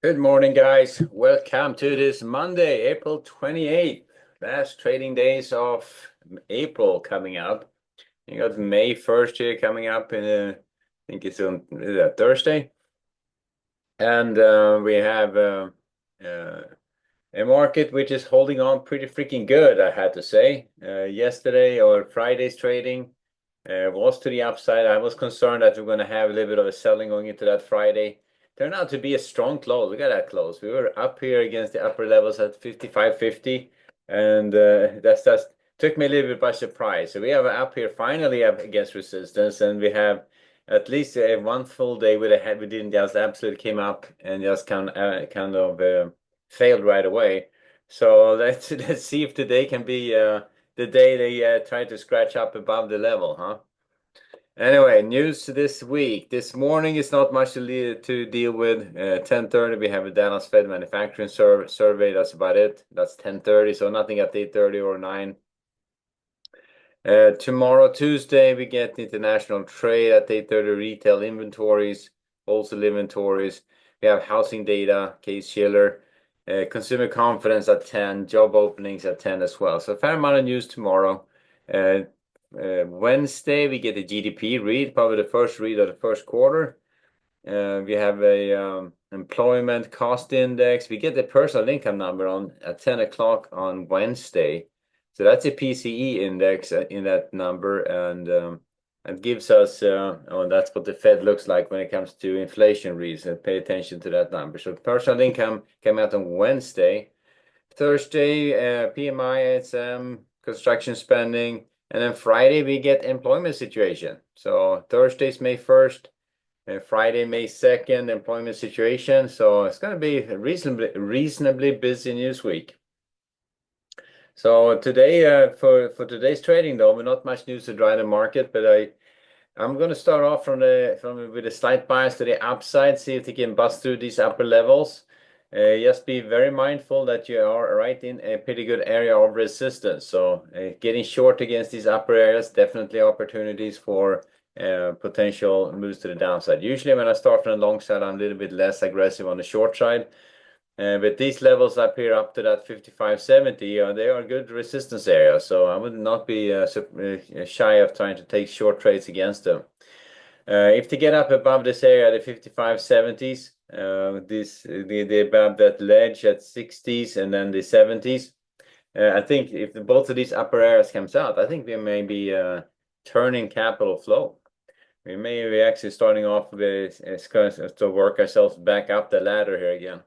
Good morning, guys. Welcome to this Monday, April 28th. Last trading days of April coming up. You got May 1st here coming up in I think it's on Thursday. And we have a market which is holding on pretty freaking good, I had to say. Yesterday or Friday's trading was to the upside. I was concerned that we're going to have a little bit of a selling going into that Friday. Turned out to be a strong close. Look at that close. We were up here against the upper levels at 55.50, and that's just took me a little bit by surprise. So we have up here finally up against resistance, and we have at least one full day with a head. We didn't just absolutely came up and just kind of failed right away. So let's see if today can be the day they try to scratch up above the level, huh? Anyway, news this week. This morning is not much to deal with. 10:30 we have a Dallas Fed manufacturing survey. That's about it. That's 10:30, so nothing at 8:30 or 9. Tomorrow, Tuesday, we get international trade at 8:30, retail inventories, wholesale inventories. We have housing data, Case Shiller, consumer confidence at 10, job openings at 10 as well. So a fair amount of news tomorrow. Wednesday, we get a GDP read, probably the first read of the first quarter. We have a employment cost index. We get the personal income number at 10 o'clock on Wednesday. So that's a PCE index in that number, and it gives us, that's what the Fed looks like when it comes to inflation reads. And pay attention to that number. So personal income came out on Wednesday. Thursday, PMI, ISM, construction spending. And then Friday, we get employment situation. So Thursday's May 1st, Friday, May 2nd, employment situation. So it's going to be a reasonably busy news week. So today, for today's trading, though, not much news to drive the market, but I'm going to start off with a slight bias to the upside, see if they can bust through these upper levels. Just be very mindful that you are right in a pretty good area of resistance. So getting short against these upper areas, definitely opportunities for potential moves to the downside. Usually when I start from the long side, I'm a little bit less aggressive on the short side. But these levels up here up to that 55.70, they are good resistance areas. So I would not be shy of trying to take short trades against them. If they get up above this area, the 55.70s, the above that ledge at 60s and then the 70s, I think if both of these upper areas comes out, I think we may be turning capital flow. We may be actually starting off with to work ourselves back up the ladder here again.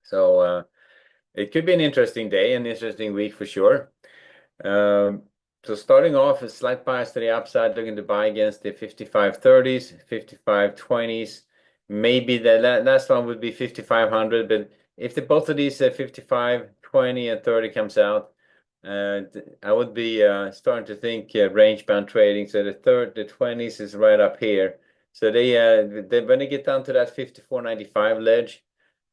So it could be an interesting day, an interesting week for sure. So starting off, a slight bias to the upside, looking to buy against the 55.30s, 55.20s. Maybe the last one would be 5,500, but if both of these 55, 20, and 30 comes out, I would be starting to think range bound trading. So the 20s is right up here. So they when they get down to that 54.95 ledge,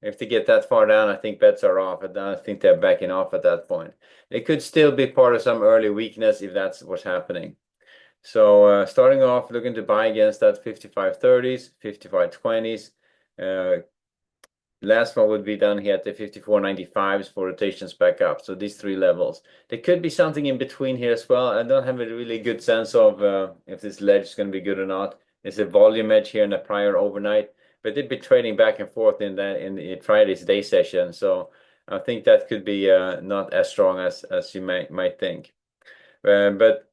if they get that far down, I think bets are off. I think they're backing off at that point. It could still be part of some early weakness if that's what's happening. So starting off, looking to buy against that 55.30s, 55.20s. Last one would be down here at the 54.95s for rotations back up. So these three levels. There could be something in between here as well. I don't have a really good sense of if this ledge is going to be good or not. It's a volume edge here in the prior overnight, but they'd be trading back and forth in Friday's day session. So I think that could be not as strong as you might think. But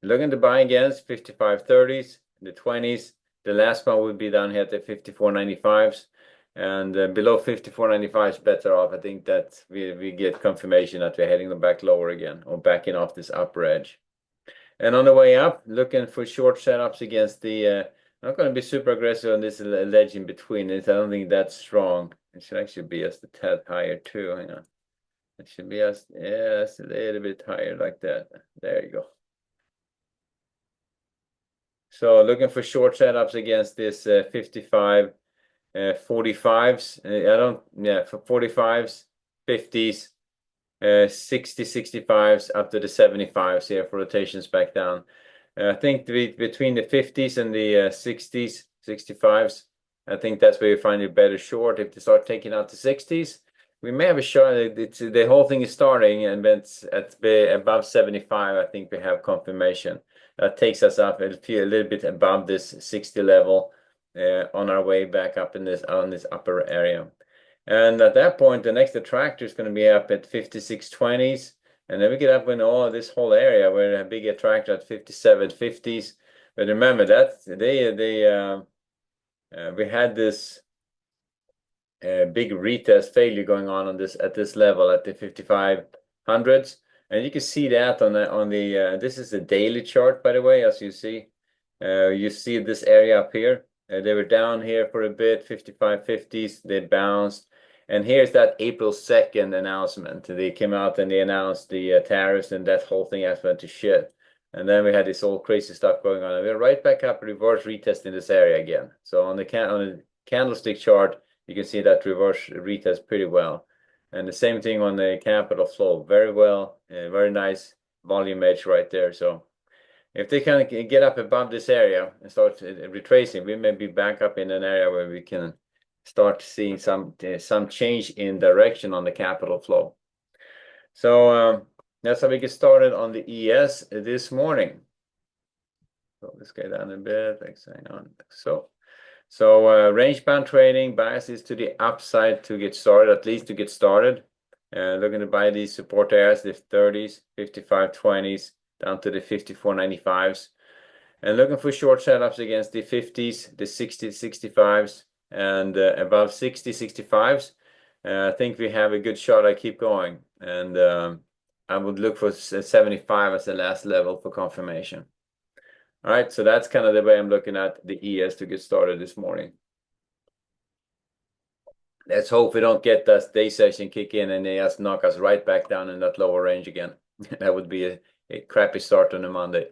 looking to buy against 55.30s, the 20s. The last one would be down here at the 54.95s. And below 54.95 is better off. I think that we get confirmation that we're heading back lower again or backing off this upper edge. And on the way up, looking for short setups against the not going to be super aggressive on this ledge in between. I don't think that's strong. It should actually be just a tad higher too. Hang on. It should be just, yeah, it's a little bit higher like that. There you go. So looking for short setups against this 55. 45s, for 45s, 50s, 60, 65s, up to the 75s here for rotations back down. I think between the 50s and the 60s, 65s, I think that's where you find it better short. If they start taking out the 60s, we may have a shot. The whole thing is starting, and it's at above 75. I think we have confirmation. That takes us up a little bit above this 60 level on our way back up in this upper area. And at that point, the next attractor is going to be up at 56.20s. And then we get up in all this whole area where a big attractor at 57.50s. But remember that we had this big retest failure going on this at this level at the 5500s, and you can see that on the this is the daily chart, by the way. As you see this area up here. They were down here for a bit, 55.50s. They bounced, and here's that April 2nd announcement. They came out and they announced the tariffs, and that whole thing has went to shit. And then we had this all crazy stuff going on, and we're right back up, reverse retesting this area again. So on the candlestick chart, you can see that reverse retest pretty well. And the same thing on the capital flow, very well, very nice volume edge right there. So if they can get up above this area and start retracing, we may be back up in an area where we can start seeing some change in direction on the capital flow. So that's how we get started on the ES this morning. So let's get down a bit. Hang on. So range bound trading, biases to the upside to get started, at least to get started. Looking to buy these support areas, the 30s, 55.20s, down to the 54.95s. And looking for short setups against the 50s, the 60s, 65s, and above 60, 65s. I think we have a good shot. I keep going. And I would look for 75 as the last level for confirmation. All right, so that's kind of the way I'm looking at the ES to get started this morning. Let's hope we don't get that day session kick in and they just knock us right back down in that lower range again. That would be a crappy start on a Monday.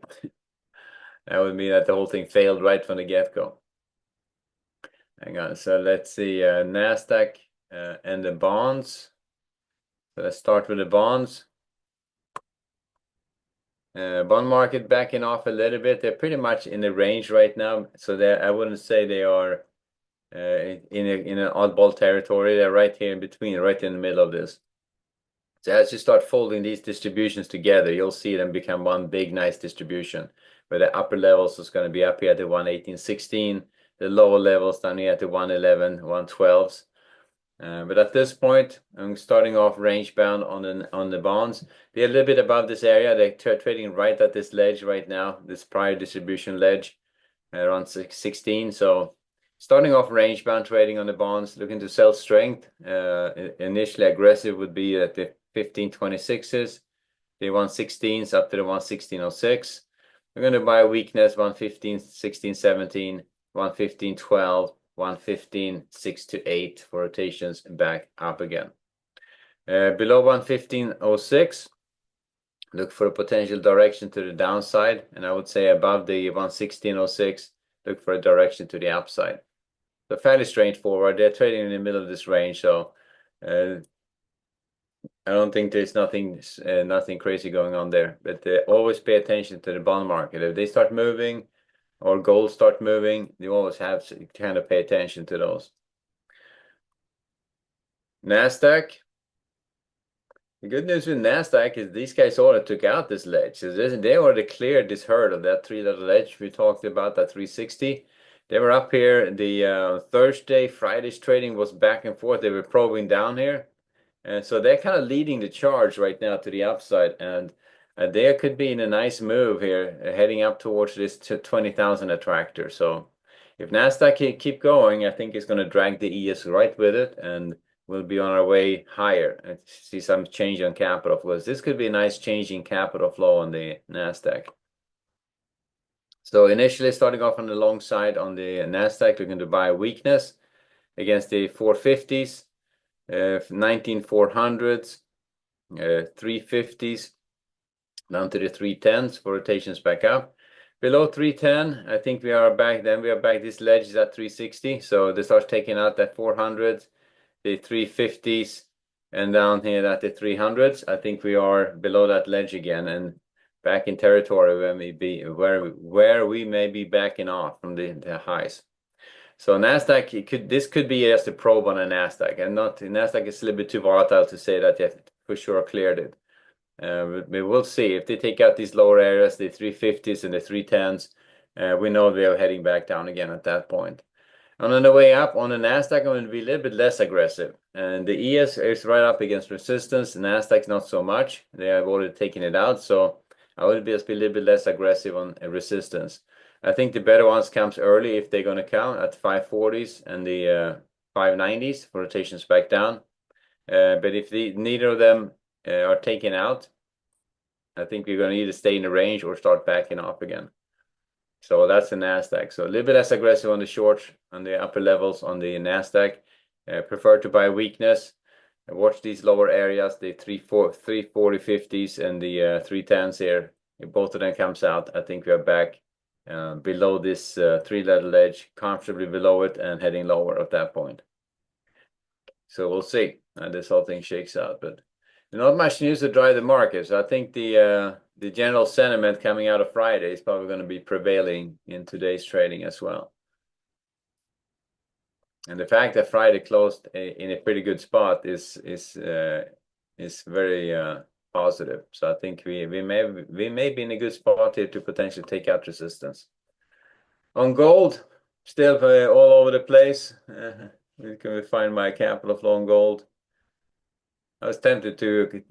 That would mean that the whole thing failed right from the get-go. Hang on, so let's see, NASDAQ and the bonds. So let's start with the bonds. Bond market backing off a little bit. They're pretty much in the range right now. So I wouldn't say they are in an oddball territory. They're right here in between, right in the middle of this. So as you start folding these distributions together, you'll see them become one big, nice distribution, where the upper levels is going to be up here at the 118.16, the lower levels down here at the 111, 112s. But at this point, I'm starting off range bound on the bonds. They're a little bit above this area. They're trading right at this ledge right now, this prior distribution ledge, around 16. So starting off range bound trading on the bonds, looking to sell strength. Initially aggressive would be at the 15.26s, the 116s up to the 116.06. We're going to buy weakness 115.16, 17, 115.12. 115, 6 to 8 for rotations back up again. Below 115.06, look for a potential direction to the downside, and I would say above the 116.06, look for a direction to the upside. So fairly straightforward. They're trading in the middle of this range, so I don't think there's nothing crazy going on there. But always pay attention to the bond market. If they start moving, or gold start moving, you always have to kind of pay attention to those. NASDAQ. The good news with NASDAQ is these guys already took out this ledge. So they already cleared this herd of that three-letter ledge we talked about, that 360. They were up here. The Thursday, Friday's trading was back and forth. They were probing down here. And so they're kind of leading the charge right now to the upside. And there could be in a nice move here, heading up towards this 20,000 attractor. So if NASDAQ keep going, I think it's going to drag the ES right with it, and we'll be on our way higher and see some change on capital flows. This could be a nice change in capital flow on the NASDAQ. So initially starting off on the long side on the NASDAQ, we're going to buy weakness against the 450s, 19,400s, 350s, down to the 310s for rotations back up. Below 310, I think we are back. Then we are back. This ledge is at 360. So they start taking out that 400, the 350s, and down here at the 300s. I think we are below that ledge again and back in territory where we may be backing off from the highs. So Nasdaq, this could be just a probe on a Nasdaq, and not Nasdaq is a little bit too volatile to say that yet for sure cleared it. We will see if they take out these lower areas, the 350s and the 310s. We know we are heading back down again at that point. And on the way up on the Nasdaq, I'm going to be a little bit less aggressive. And the ES is right up against resistance. The Nasdaq's not so much. They have already taken it out, so I would just be a little bit less aggressive on resistance. I think the better ones comes early if they're going to count at 540s and the 590s for rotations back down. But if neither of them are taken out, I think we're going to either stay in the range or start backing off again. So that's the Nasdaq. So a little bit less aggressive on the shorts, on the upper levels on the Nasdaq. Prefer to buy weakness. Watch these lower areas, the 340, 50s and the 310s here. If both of them comes out, I think we are back below this three-letter edge, comfortably below it and heading lower at that point. So we'll see how this whole thing shakes out. But not much news to drive the market. So I think the general sentiment coming out of Friday is probably going to be prevailing in today's trading as well. And the fact that Friday closed in a pretty good spot is very positive. So I think we may be in a good spot here to potentially take out resistance. On gold, still all over the place. We can find my capital flow on gold. I was tempted to.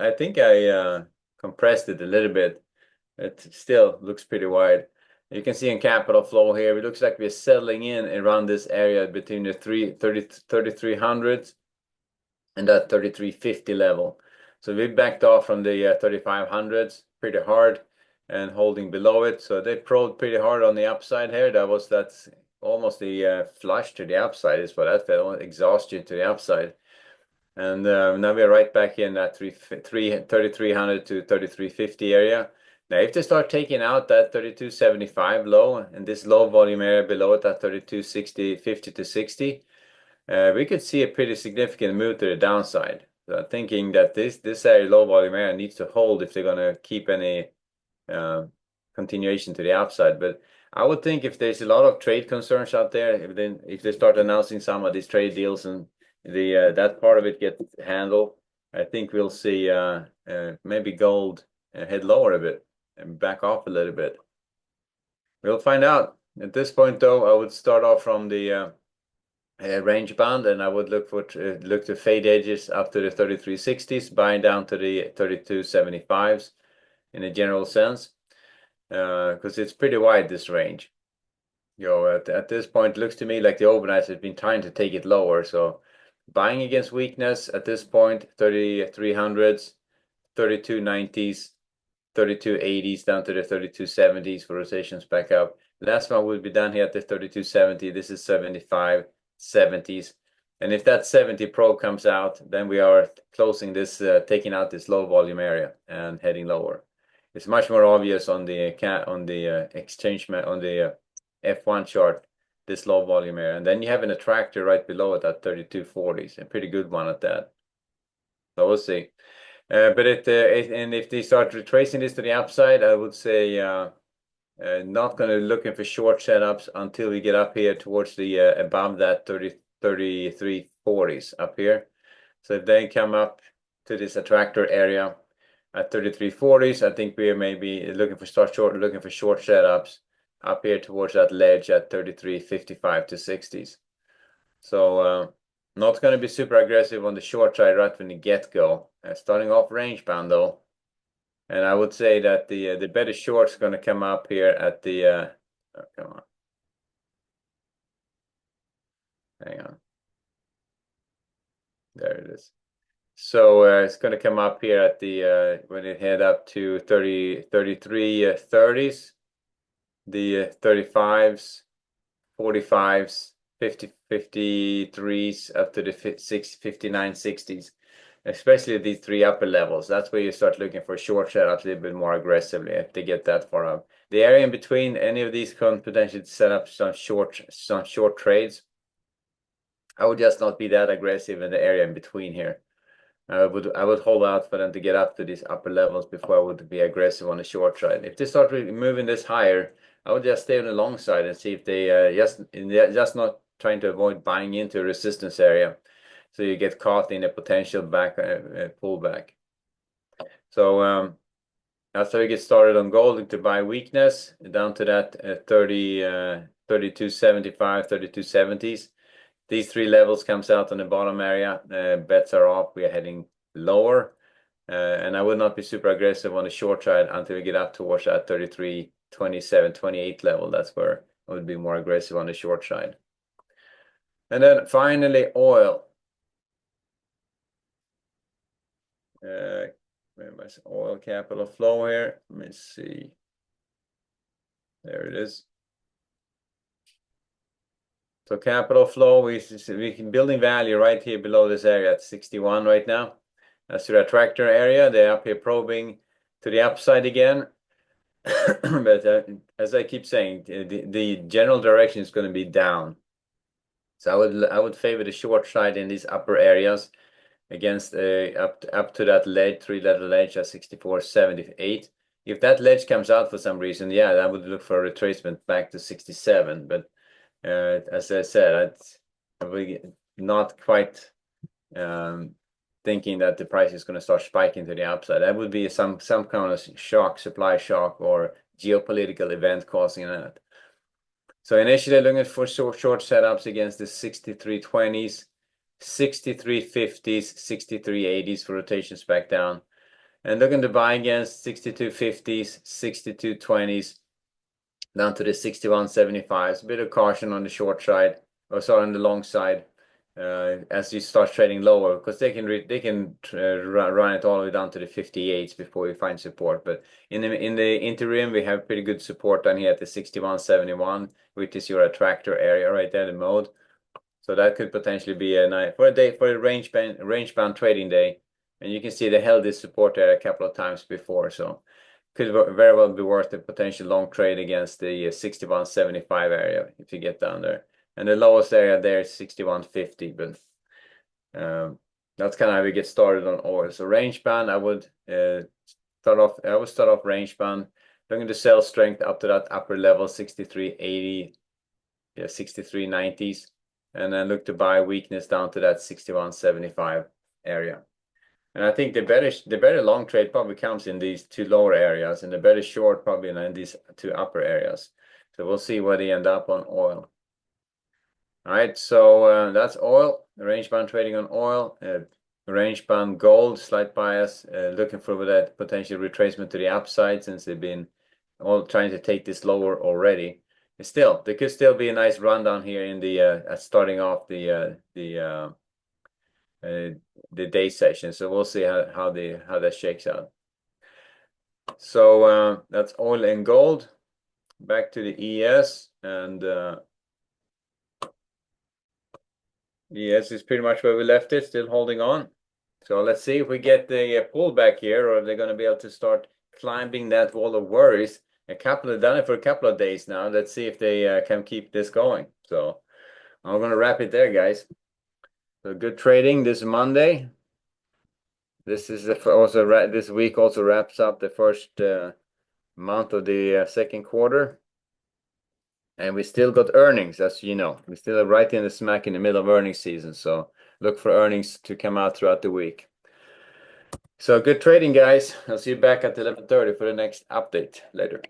I think I compressed it a little bit. It still looks pretty wide. You can see in capital flow here, it looks like we're settling in around this area between the 3300s and that 3350 level. So we backed off from the 3500s pretty hard and holding below it. So they probed pretty hard on the upside here. That's almost the flush to the upside is what that felt, exhaustion to the upside. And now we're right back in that 3300 to 3350 area. Now, if they start taking out that 3275 low and this low volume area below it at 3260, 50 to 60, we could see a pretty significant move to the downside. So I'm thinking that this area, low volume area, needs to hold if they're going to keep any continuation to the upside. But I would think if there's a lot of trade concerns out there, if they start announcing some of these trade deals and that part of it gets handled, I think we'll see maybe gold head lower a bit and back off a little bit. We'll find out. At this point, though, I would start off from the range band, and I would look to fade edges up to the 3360s, buying down to the 3275s in a general sense, because it's pretty wide, this range. At this point, it looks to me like the overnights have been trying to take it lower. So buying against weakness at this point, 3300s, 3290s, 3280s down to the 3270s for rotations back up. Last one will be done here at the 3270. This is 75, 70s. And if that 70 pro comes out, then we are closing this, taking out this low volume area and heading lower. It's much more obvious on the F1 chart, this low volume area. And then you have an attractor right below it at 3240s, a pretty good one at that. So we'll see. But and if they start retracing this to the upside, I would say not going to looking for short setups until we get up here towards the above that 3340s up here. So if they come up to this attractor area at 3340s, I think we are maybe looking for short setups up here towards that ledge at 3355 to 60s. So not going to be super aggressive on the short side right from the get-go. Starting off range bound though. And I would say that the better short's going to come up here at the oh, come on. Hang on. There it is. So it's going to come up here at the when it head up to 30s, the 35s, 45s, 53s up to the 59, 60s. Especially these three upper levels. That's where you start looking for short setups a little bit more aggressively if they get that far up. The area in between any of these can potentially set up some short trades. I would just not be that aggressive in the area in between here. I would hold out for them to get up to these upper levels before I would be aggressive on the short side. If they start really moving this higher, I would just stay on the long side and see if they just not trying to avoid buying into a resistance area, so you get caught in a potential back pullback. So after we get started on gold, to buy weakness down to that 32.75, 32.70s. These three levels comes out on the bottom area. Bets are off. We are heading lower. And I would not be super aggressive on the short side until we get up towards that 33, 27, 28 level. That's where I would be more aggressive on the short side. And then finally, oil. Where was oil capital flow here? Let me see. There it is. So capital flow, we can building value right here below this area at 61 right now. That's the retractor area. They're up here probing to the upside again. But as I keep saying, the general direction is going to be down. So I would favor the short side in these upper areas against up to that ledge, three-letter ledge at 64.78. If that ledge comes out for some reason, yeah, I would look for a retracement back to 67. But as I said, I'm not quite thinking that the price is going to start spiking to the upside. That would be some kind of shock, supply shock, or geopolitical event causing that. So initially looking for short setups against the 63.20s, 63.50s, 63.80s for rotations back down, and looking to buy against 62.50s, 62.20s, down to the 61.75s. A bit of caution on the short side, or sorry, on the long side, as you start trading lower, because they can run it all the way down to the 58s before you find support. But in the interim, we have pretty good support down here at the 61.71, which is your attractor area right there, the mode. So that could potentially be a nice for a range bound trading day. And you can see they held this support there a couple of times before, so could very well be worth a potential long trade against the 61.75 area if you get down there. And the lowest area there is 61.50, but that's kind of how we get started on oil. So range band, I would start off range band, looking to sell strength up to that upper level 63.80, yeah, 63.90s, and then look to buy weakness down to that 61.75 area. And I think the better long trade probably comes in these two lower areas, and the better short probably in these two upper areas. So we'll see where they end up on oil. All right, so that's oil, range bound trading on oil, range bound gold, slight bias, looking for that potential retracement to the upside since they've been all trying to take this lower already. Still, there could still be a nice run down here in the starting off the day session. So we'll see how that shakes out. So that's oil and gold. Back to the ES, and ES is pretty much where we left it, still holding on. So let's see if we get the pullback here, or if they're going to be able to start climbing that wall of worries. Done it for a couple of days now. Let's see if they can keep this going. So I'm going to wrap it there, guys. So good trading this Monday. This is also this week also wraps up the first month of the second quarter, and we still got earnings, as you know. We still are right in the smack in the middle of earnings season, so look for earnings to come out throughout the week. So good trading, guys. I'll see you back at 11:30 for the next update later.